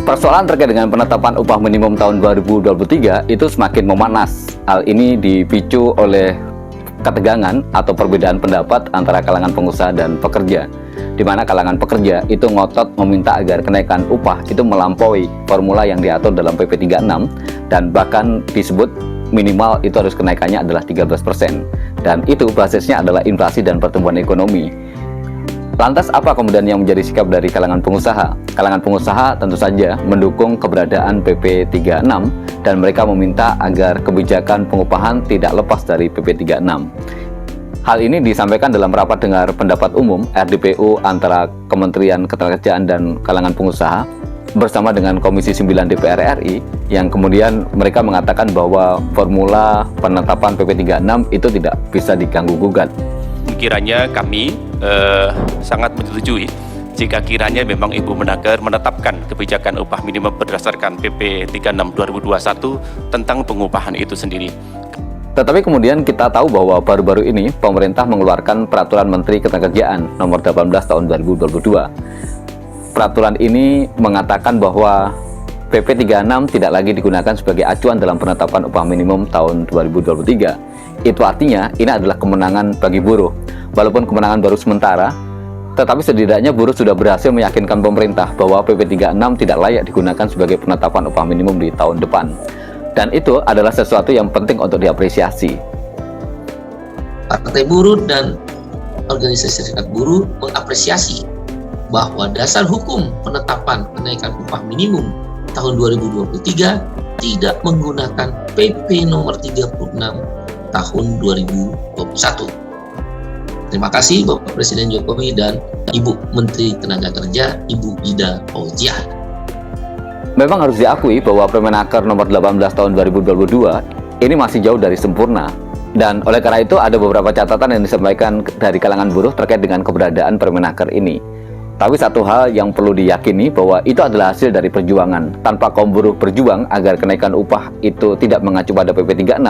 Persoalan terkait dengan penetapan upah minimum tahun 2023 itu semakin memanas. Hal ini dipicu oleh ketegangan atau perbedaan pendapat antara kalangan pengusaha dan pekerja, di mana kalangan pekerja itu ngotot meminta agar kenaikan upah itu melampaui formula yang diatur dalam PP 36 dan bahkan disebut minimal itu harus kenaikannya adalah 13%, dan itu basisnya adalah inflasi dan pertumbuhan ekonomi. Lantas apa kemudian yang menjadi sikap dari kalangan pengusaha? Kalangan pengusaha tentu saja mendukung keberadaan PP 36 dan mereka meminta agar kebijakan pengupahan tidak lepas dari PP 36. Hal ini disampaikan dalam rapat dengar pendapat umum RDPU antara Kementerian Ketenagakerjaan dan kalangan pengusaha bersama dengan Komisi 9 DPR RI, yang kemudian mereka mengatakan bahwa formula penetapan PP 36 itu tidak bisa diganggu-gugat. Kiranya kami sangat menyetujui jika kiranya memang Ibu Menaker menetapkan kebijakan upah minimum berdasarkan PP 36 2021 tentang pengupahan itu sendiri. Tetapi kemudian kita tahu bahwa baru-baru ini pemerintah mengeluarkan Peraturan Menteri Ketenagakerjaan nomor 18 tahun 2022. Peraturan ini mengatakan bahwa PP 36 tidak lagi digunakan sebagai acuan dalam penetapan upah minimum tahun 2023. Itu artinya ini adalah kemenangan bagi buruh. Walaupun kemenangan baru sementara, tetapi setidaknya buruh sudah berhasil meyakinkan pemerintah bahwa PP 36 tidak layak digunakan sebagai penetapan upah minimum di tahun depan. Dan itu adalah sesuatu yang penting untuk diapresiasi. Partai Buruh dan organisasi serikat buruh mengapresiasi bahwa dasar hukum penetapan kenaikan upah minimum tahun 2023 tidak menggunakan PP nomor 36 tahun 2021. Terima kasih Bapak Presiden Jokowi dan Ibu Menteri Tenaga Ibu Ida Fauzia. Memang harus diakui bahwa Permenaker nomor 18 tahun 2022 ini masih jauh dari sempurna. Dan oleh karena itu ada beberapa catatan yang disampaikan dari kalangan buruh terkait dengan keberadaan Permenaker ini. Tapi satu hal yang perlu diyakini bahwa itu adalah hasil dari perjuangan. Tanpa kaum buruh berjuang agar kenaikan upah itu tidak mengacu pada PP 36,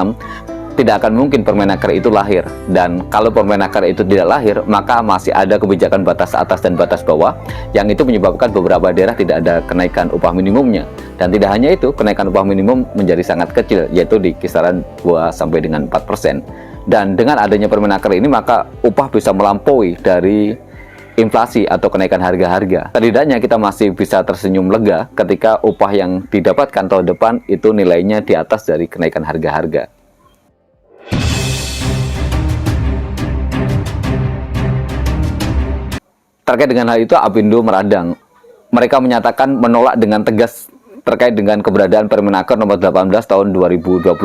tidak akan mungkin Permenaker itu lahir. Dan kalau Permenaker itu tidak lahir, maka masih ada kebijakan batas atas dan batas bawah yang itu menyebabkan beberapa daerah tidak ada kenaikan upah minimumnya. Dan tidak hanya itu, kenaikan upah minimum menjadi sangat kecil, yaitu di kisaran 2 sampai dengan 4%. Dan dengan adanya Permenaker ini, maka upah bisa melampaui dari inflasi atau kenaikan harga-harga. Setidaknya kita masih bisa tersenyum lega ketika upah yang didapatkan tahun depan itu nilainya di atas dari kenaikan harga-harga. Terkait dengan hal itu, Apindo meradang. Mereka menyatakan menolak dengan tegas terkait dengan keberadaan Permenaker nomor 18 tahun 2022.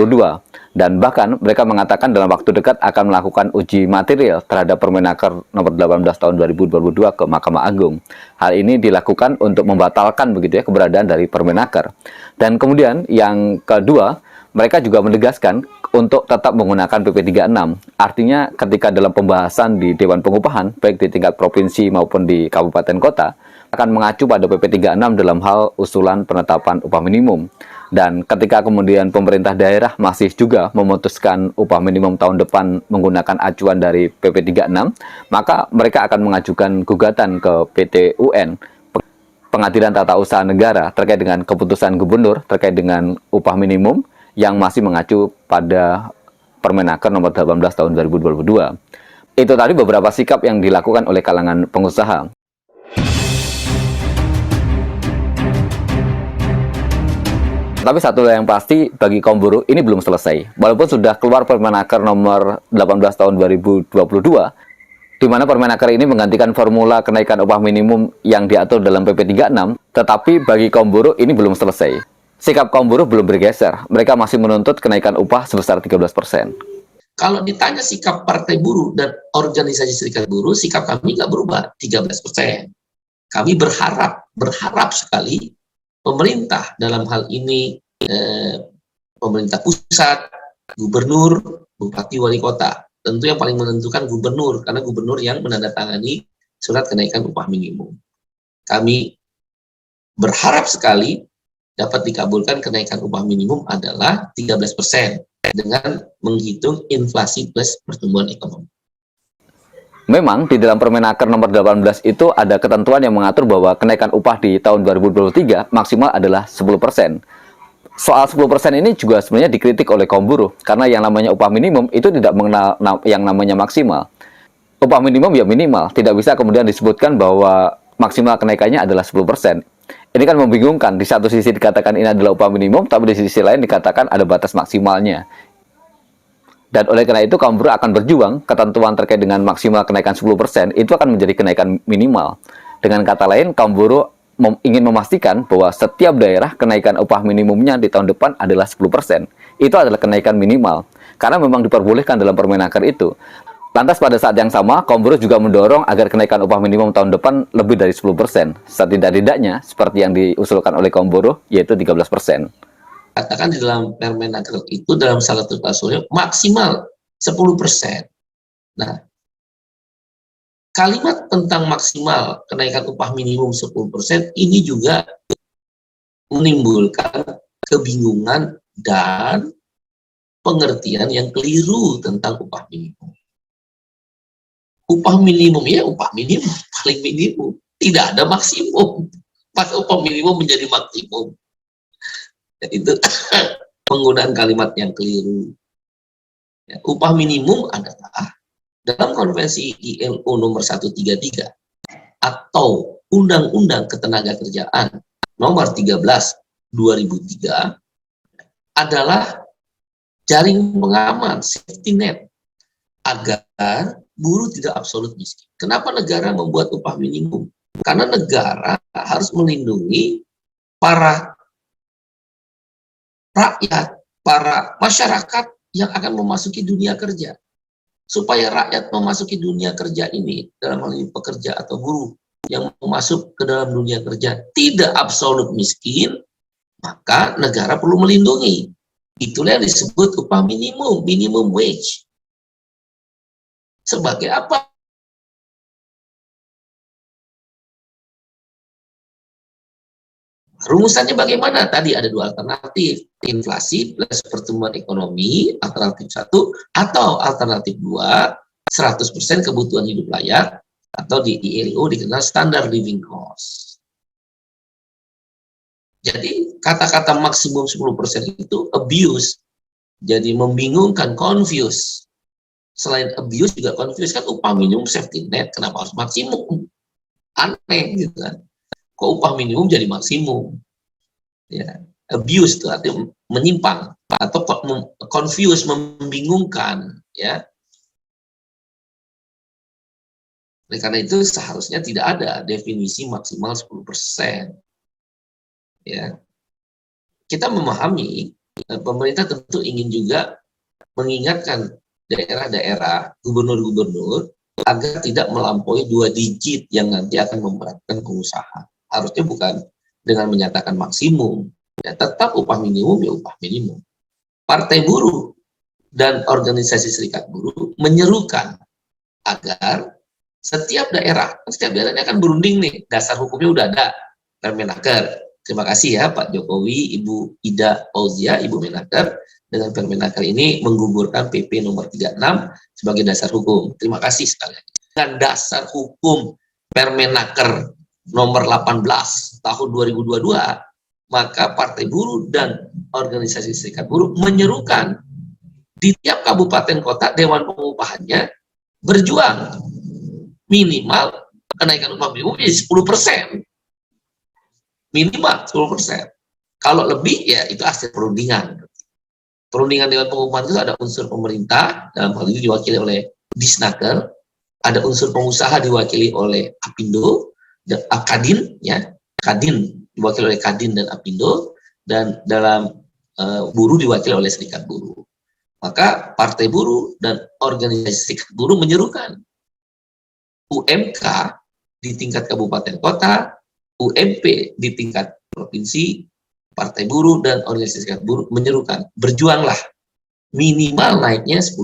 Dan bahkan mereka mengatakan dalam waktu dekat akan melakukan uji material terhadap Permenaker nomor 18 tahun 2022 ke Mahkamah Agung. Hal ini dilakukan untuk membatalkan begitu ya keberadaan dari Permenaker. Dan kemudian yang kedua, mereka juga menegaskan untuk tetap menggunakan PP 36. Artinya ketika dalam pembahasan di Dewan Pengupahan, baik di tingkat provinsi maupun di kabupaten kota, akan mengacu pada PP 36 dalam hal usulan penetapan upah minimum. Dan ketika kemudian pemerintah daerah masih juga memutuskan upah minimum tahun depan menggunakan acuan dari PP 36, maka mereka akan mengajukan gugatan ke PT UN, Pengadilan Tata Usaha Negara, terkait dengan keputusan gubernur terkait dengan upah minimum yang masih mengacu pada Permenaker nomor 18 tahun 2022. Itu tadi beberapa sikap yang dilakukan oleh kalangan pengusaha. Tapi satu yang pasti bagi kaum buruh ini belum selesai. Walaupun sudah keluar Permenaker nomor 18 tahun 2022, di mana Permenaker ini menggantikan formula kenaikan upah minimum yang diatur dalam PP 36, tetapi bagi kaum buruh ini belum selesai. Sikap kaum buruh belum bergeser. Mereka masih menuntut kenaikan upah sebesar 13%. Kalau ditanya sikap partai buruh dan organisasi serikat buruh, sikap kami nggak berubah, 13%. Kami berharap sekali pemerintah dalam hal ini, pemerintah pusat, gubernur, bupati, wali kota. Tentu yang paling menentukan gubernur, karena gubernur yang menandatangani surat kenaikan upah minimum. Kami berharap sekali dapat dikabulkan kenaikan upah minimum adalah 13% dengan menghitung inflasi plus pertumbuhan ekonomi. Memang di dalam Permenaker nomor 18 itu ada ketentuan yang mengatur bahwa kenaikan upah di tahun 2023 maksimal adalah 10%. Soal 10% ini juga sebenarnya dikritik oleh kaum buruh, karena yang namanya upah minimum itu tidak mengenal yang namanya maksimal. Upah minimum ya minimal, tidak bisa kemudian disebutkan bahwa maksimal kenaikannya adalah 10%. Ini kan membingungkan, di satu sisi dikatakan ini adalah upah minimum, tapi di sisi lain dikatakan ada batas maksimalnya. Dan oleh karena itu kaum buruh akan berjuang ketentuan terkait dengan maksimal kenaikan 10% itu akan menjadi kenaikan minimal. Dengan kata lain, kaum buruh ingin memastikan bahwa setiap daerah kenaikan upah minimumnya di tahun depan adalah 10%. Itu adalah kenaikan minimal. Karena memang diperbolehkan dalam Permenaker itu. Lantas pada saat yang sama, kaum buruh juga mendorong agar kenaikan upah minimum tahun depan lebih dari 10%. Setidak-tidaknya, seperti yang diusulkan oleh kaum buruh, yaitu 13%. Katakan di dalam Permenaker itu dalam salah satu klausulnya maksimal 10%. Nah, kalimat tentang maksimal kenaikan upah minimum 10% ini juga menimbulkan kebingungan dan pengertian yang keliru tentang upah minimum. Upah minimum ya upah minimum, paling minimum. Tidak ada maksimum. Maka upah minimum menjadi maksimum. Itu penggunaan kalimat yang keliru. Ya, upah minimum adalah dalam konvensi ILO nomor 133 atau Undang-Undang Ketenagakerjaan nomor 13 2003 adalah jaring pengaman, safety net, agar buruh tidak absolut miskin. Kenapa negara membuat upah minimum? Karena negara harus melindungi para rakyat, para masyarakat yang akan memasuki dunia kerja. Supaya rakyat memasuki dunia kerja ini, dalam hal ini pekerja atau buruh yang masuk ke dalam dunia kerja tidak absolut miskin, maka negara perlu melindungi. Itulah yang disebut upah minimum, minimum wage. Sebagai apa? Rumusannya bagaimana? Tadi ada dua alternatif, inflasi plus pertumbuhan ekonomi, alternatif 1, atau alternatif 2, 100% kebutuhan hidup layak, atau di ILO dikenal standard living cost. Jadi kata-kata maksimum 10% itu abuse, jadi membingungkan, confuse. Selain abuse juga confuse, kan upah minimum safety net, kenapa harus maksimum? Aneh gitu kan. Kok upah minimum jadi maksimum? Ya, abuse itu artinya menyimpang atau confuse, membingungkan, ya. Oleh karena itu seharusnya tidak ada definisi maksimal 10%. Ya. Kita memahami pemerintah tentu ingin juga mengingatkan daerah-daerah, gubernur-gubernur agar tidak melampaui 2 digit yang nanti akan memberatkan pengusaha. Harusnya bukan dengan menyatakan maksimum, ya, tetap upah minimum ya upah minimum. Partai buruh dan organisasi serikat buruh menyerukan agar setiap daerah ini akan berunding nih, dasar hukumnya udah ada, Permenaker. Terima kasih ya Pak Jokowi, Ibu Ida Fauzia, Ibu Menaker, dengan Permenaker ini menggugurkan PP nomor 36 sebagai dasar hukum. Terima kasih sekali. Dengan dasar hukum Permenaker nomor 18 tahun 2022, maka Partai Buruh dan organisasi serikat buruh menyerukan di tiap kabupaten kota dewan pengupahannya berjuang minimal kenaikan upah minimum 10%. Minimal 10%. Kalau lebih ya itu hasil perundingan. Perundingan dewan pengupahan itu ada unsur pemerintah, dalam hal ini diwakili oleh Disnaker, ada unsur pengusaha diwakili oleh Apindo, Kadin, ya, Kadin diwakili oleh Kadin dan Apindo, dan dalam buruh diwakili oleh serikat buruh. Maka partai buruh dan organisasi serikat buruh menyerukan UMK di tingkat kabupaten kota, UMP di tingkat provinsi, partai buruh dan organisasi serikat buruh menyerukan berjuanglah minimal naiknya 10%.